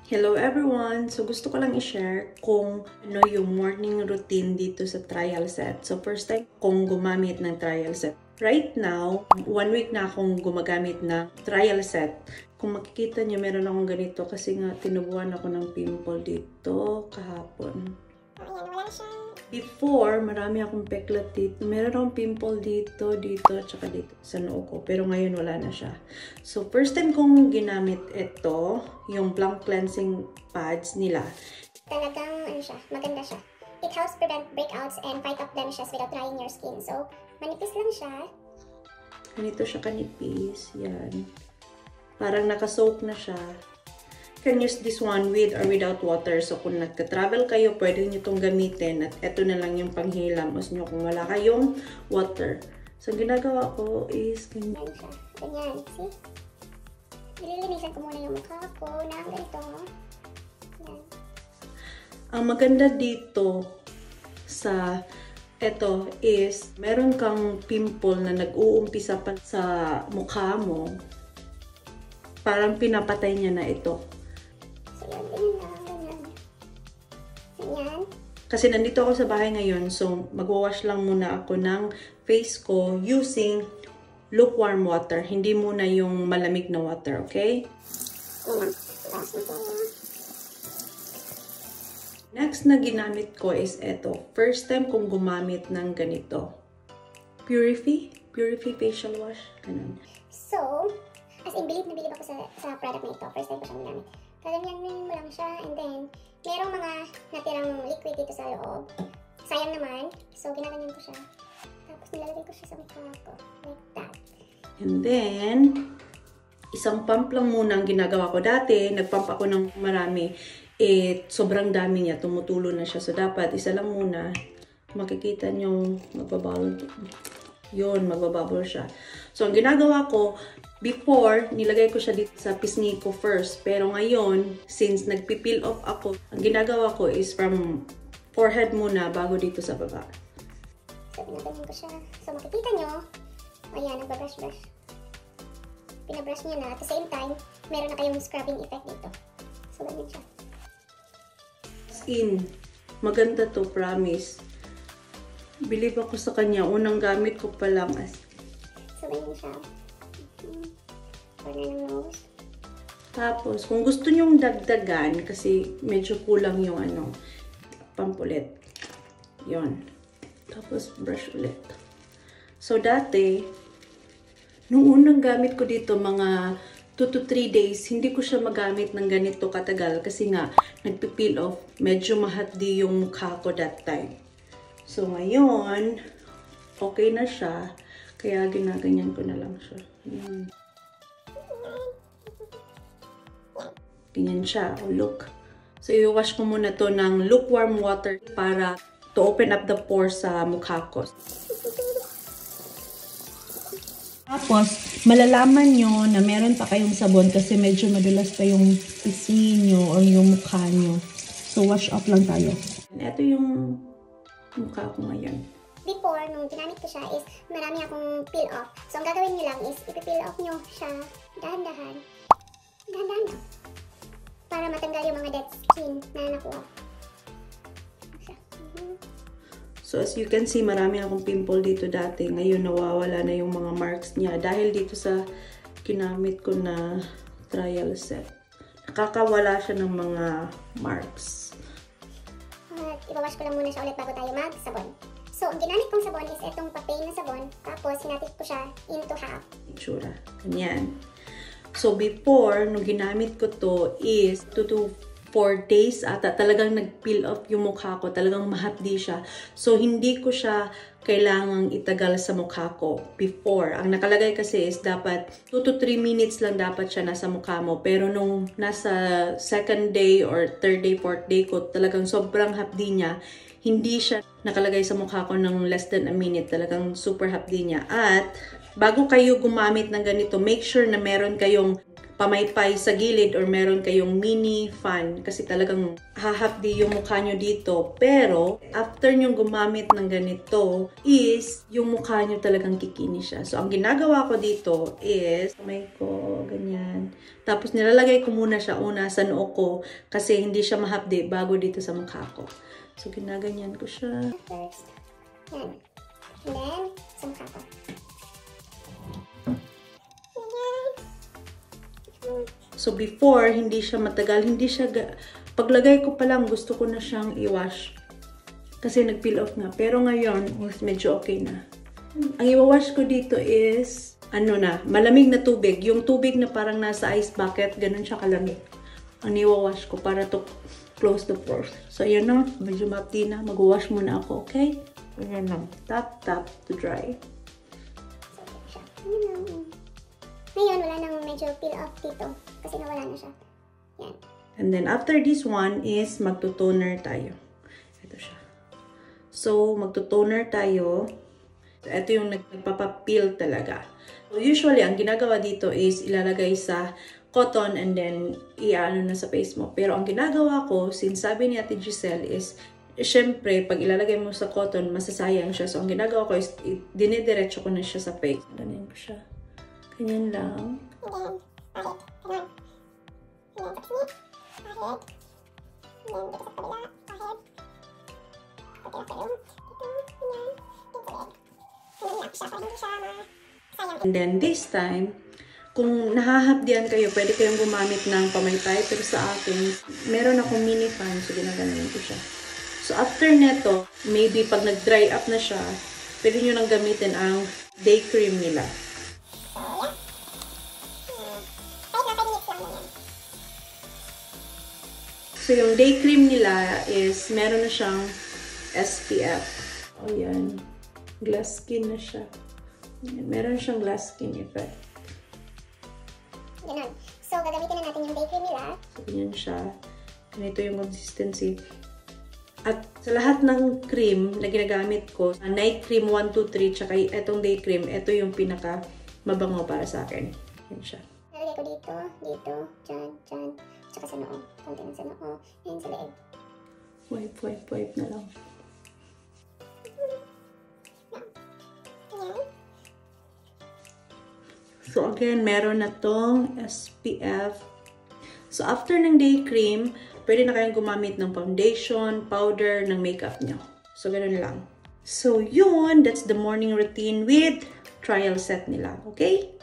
Hello everyone! So gusto ko lang i-share kung ano yung morning routine dito sa trial set. So first time kong gumamit ng trial set. Right now, 1 week na akong gumagamit ng trial set. Kung makikita niyo, meron akong ganito kasi nga tinubuan ako ng pimple dito kahapon. Ayan, wala siya. Before, marami akong peklat dito. Meron akong pimple dito, tsaka dito sa noo ko. Pero ngayon, wala na siya. So, first time kong ginamit ito, yung Blanc Cleansing Pads nila. Talagang, maganda siya. It helps prevent breakouts and fight off blemishes without drying your skin. So, manipis lang siya. Ganito siya kanipis. Yan. Parang nakasoak na siya. You can use this one with or without water. So, kung nagka-travel kayo, pwede nyo itong gamitin. At ito na lang yung panghilamos nyo kung wala kayong water. So, ginagawa ko is Ganyan siya. Ganyan. See? Nililinisan ko muna yung mukha ko na ganito. Yan. Ang maganda dito sa ito is meron kang pimple na nag-uumpisa pa sa mukha mo. Parang pinapatay niya na ito. So, yan. Ganyan lang. Ganyan. Ganyan. Kasi nandito ako sa bahay ngayon, so magwawash lang muna ako ng face ko using lukewarm water. Hindi muna yung malamig na water, okay? Next na ginamit ko is ito. First time kong gumamit ng ganito. Purify facial wash. Ganun. So, as in, bilib na bilib ako sa product na ito. First time ko siyang ginamit. Kaganyanin mo lang siya, and then, merong mga natirang liquid dito sa loob. Sayang naman. So, ginaganyan ko siya. Tapos, nilalagay ko siya sa mukha ko. Like that. And then, isang pump lang muna ang ginagawa ko. Dati, nagpump ako ng marami. Sobrang dami niya. Tumutulo na siya. So, dapat, isa lang muna. Makikita nyo, magbabubble. Yun, magbabubble siya. So, ang ginagawa ko, before, nilagay ko siya dito sa pisngi ko first. Pero ngayon, since nagpipeel off ako, ang ginagawa ko is from forehead muna bago dito sa baba. So, pinaganyan ko siya. So, makikita nyo, ayan, nagbabrush-brush. Pinabrush niya na. At the same time, meron na kayong scrubbing effect dito. So, ganyan siya. Skin. Maganda to, promise. Believe ako sa kanya. Unang gamit ko pa lang. So, ganyan siya. Corner ng nose. Tapos, kung gusto nyong dagdagan, kasi medyo kulang yung pump ulit. Yun. Tapos, brush ulit. So, dati, nung unang gamit ko dito, mga 2 to 3 days, hindi ko siya magamit ng ganito katagal kasi nga, nagpipeel off. Medyo mahapdi yung mukha ko that time. So, ngayon, okay na siya. Kaya, ginaganyan ko na lang siya. Ayan. Ganyan siya. Oh, look. So, i-wash ko muna to ng lukewarm water para to open up the pores sa mukha ko. Tapos, malalaman nyo na meron pa kayong sabon kasi medyo madulas pa yung pisngi nyo or yung mukha nyo. So, wash off lang tayo. Ito yung mukha ko ngayon. Before, nung ginamit ko siya is marami akong peel off. So, ang gagawin nyo lang is ipipeel off nyo siya dahan-dahan. Dahan-dahan lang. Para matanggal yung mga dead skin na nakuha. So, as you can see, marami akong pimple dito dati. Ngayon, nawawala na yung mga marks niya. Dahil dito sa ginamit ko na trial set. Nakakawala siya ng mga marks. At iwawash ko lang muna siya ulit bago tayo magsabon. So, ang ginamit kong sabon is itong papel na sabon. Tapos, hinatik ko siya into half. Itsura. Ganyan. So, before, nung ginamit ko to is 2 to 4 days ata talagang nag-peel off yung mukha ko. Talagang mahapdi siya. So, hindi ko siya kailangang itagal sa mukha ko before. Ang nakalagay kasi is dapat 2 to 3 minutes lang dapat siya nasa mukha mo. Pero nung nasa second day or third day, fourth day ko, talagang sobrang hapdi niya. Hindi siya nakalagay sa mukha ko ng less than a minute. Talagang super hapdi niya. At bago kayo gumamit ng ganito, make sure na meron kayong pamaypay sa gilid or meron kayong mini fan kasi talagang hahapdi yung mukha nyo dito. Pero, after nyo gumamit ng ganito is yung mukha nyo talagang kikinis siya. So, ang ginagawa ko dito is kamay ko, ganyan. Tapos, nilalagay ko muna siya una sa noo ko kasi hindi siya mahapdi bago dito sa mukha ko. So, ginaganyan ko siya. First, yan. And then, sa mukha ko. So, before, hindi siya matagal, paglagay ko pa lang, gusto ko na siyang i-wash. Kasi nag-peel off nga. Pero ngayon, medyo okay na. Ang i-wash ko dito is, malamig na tubig. Yung tubig na parang nasa ice bucket, ganun siya kalamig. Ang i-wash ko para to close the pores. So, ayan na. Medyo mapti na. Mag-wash muna ako, okay? Ayan lang. Tap, tap to dry. So, ayan lang. Ngayon, wala nang medyo peel off dito. Kasi nawala na siya. Yan. And then, after this one is magto-toner tayo. Ito siya. So, magto-toner tayo. Ito yung nagpapapeel talaga. So, usually, ang ginagawa dito is ilalagay sa cotton and then i-ano na sa face mo. Pero ang ginagawa ko, since sabi ni Ate Giselle is, syempre, pag ilalagay mo sa cotton, masasayang siya. So, ang ginagawa ko is, dinidiretso ko na siya sa face. Ganyan ko siya. Ganyan lang. And then this time, kung nahahapdian kayo, pwede kayong gumamit ng pamaypay. Pero sa akin, meron akong mini fan, so ginaganon ko siya. So after neto, maybe pag nag-dry up na siya, pwede nyo nang gamitin ang day cream nila. So, yung day cream nila is, meron na siyang SPF. O, yan. Glass skin na siya. Yan. Meron siyang glass skin effect. Ganun. So, gagamitin na natin yung day cream nila. So, ganyan siya. Ganito yung consistency. At sa lahat ng cream na ginagamit ko, night cream 1, 2, 3, tsaka itong day cream, ito yung pinaka mabango para sa akin. Yan siya. Nalagay ko dito, dyan, tsaka sa noo. Konti lang sa noo, and sa leeg. Wipe na lang. So again, meron na tong SPF. So after ng day cream, pwede na kayong gumamit ng foundation, powder, ng makeup nyo. So ganun lang. So yun, that's the morning routine with trial set nila. Okay?